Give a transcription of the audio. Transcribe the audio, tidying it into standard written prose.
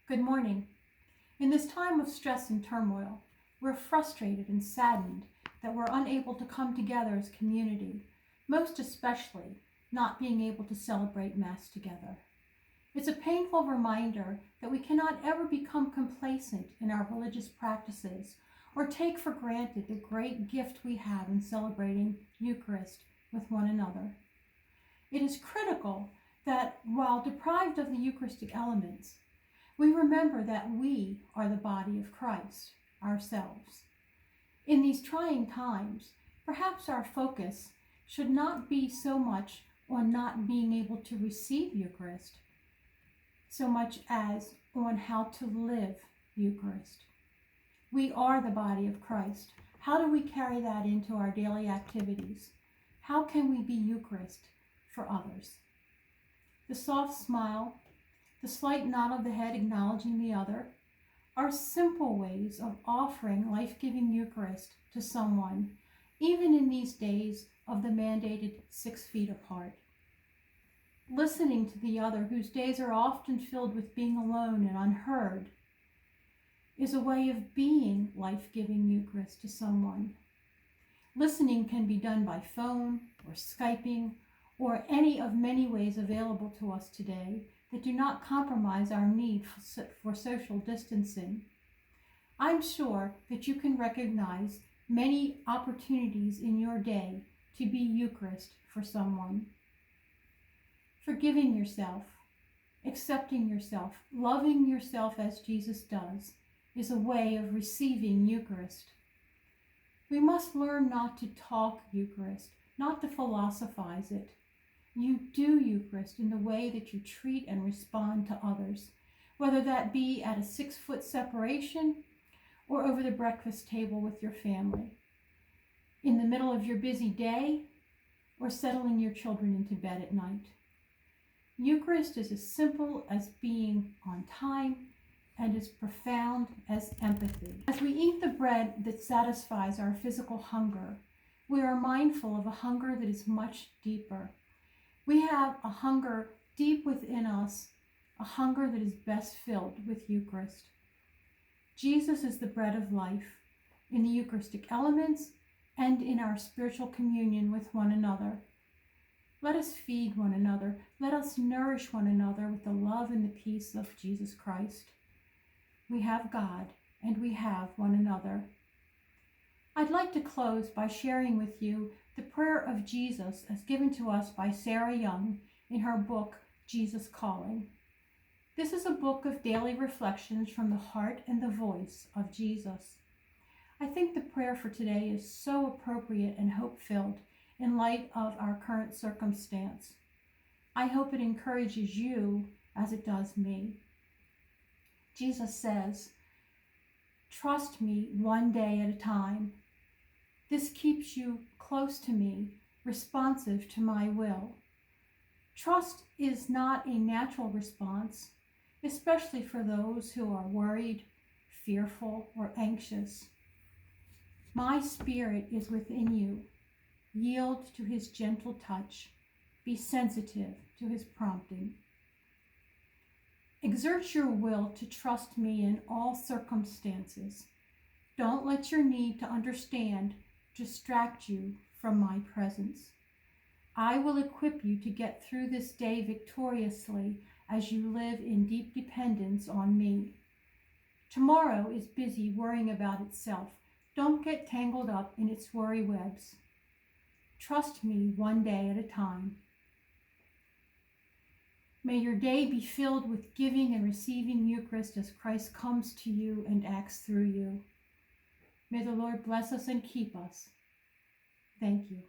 Good morning. In this time of stress and turmoil, we're frustrated and saddened that we're unable to come together as community, most especially not being able to celebrate Mass together. It's a painful reminder that we cannot ever become complacent in our religious practices or take for granted the great gift we have in celebrating Eucharist with one another. It is critical that while deprived of the Eucharistic elements, we remember that we are the body of Christ ourselves. In these trying times, perhaps our focus should not be so much on not being able to receive Eucharist, so much as on how to live Eucharist. We are the body of Christ. How do we carry that into our daily activities? How can we be Eucharist for others? The soft smile, the slight nod of the head acknowledging the other, are simple ways of offering life-giving Eucharist to someone, even in these days of the mandated 6 feet apart. Listening to the other, whose days are often filled with being alone and unheard, is a way of being life-giving Eucharist to someone. Listening can be done by phone or Skyping or any of many ways available to us today that do not compromise our need for social distancing. I'm sure that you can recognize many opportunities in your day to be Eucharist for someone. Forgiving yourself, accepting yourself, loving yourself as Jesus does, is a way of receiving Eucharist. We must learn not to talk Eucharist, not to philosophize it. You do Eucharist in the way that you treat and respond to others, whether that be at a 6-foot separation or over the breakfast table with your family, in the middle of your busy day, or settling your children into bed at night. Eucharist is as simple as being on time and as profound as empathy. As we eat the bread that satisfies our physical hunger, we are mindful of a hunger that is much deeper. We have a hunger deep within us, a hunger that is best filled with Eucharist. Jesus is the bread of life in the Eucharistic elements and in our spiritual communion with one another. Let us feed one another. Let us nourish one another with the love and the peace of Jesus Christ. We have God and we have one another. I'd like to close by sharing with you the prayer of Jesus as given to us by Sarah Young in her book, Jesus Calling. This is a book of daily reflections from the heart and the voice of Jesus. I think the prayer for today is so appropriate and hope-filled in light of our current circumstance. I hope it encourages you as it does me. Jesus says, "Trust me one day at a time. This keeps you close to me, responsive to my will." Trust is not a natural response, especially for those who are worried, fearful, or anxious. My spirit is within you. Yield to his gentle touch. Be sensitive to his prompting. Exert your will to trust me in all circumstances. Don't let your need to understand distract you from my presence. I will equip you to get through this day victoriously as you live in deep dependence on me. Tomorrow is busy worrying about itself. Don't get tangled up in its worry webs. Trust me one day at a time. May your day be filled with giving and receiving Eucharist as Christ comes to you and acts through you. May the Lord bless us and keep us. Thank you.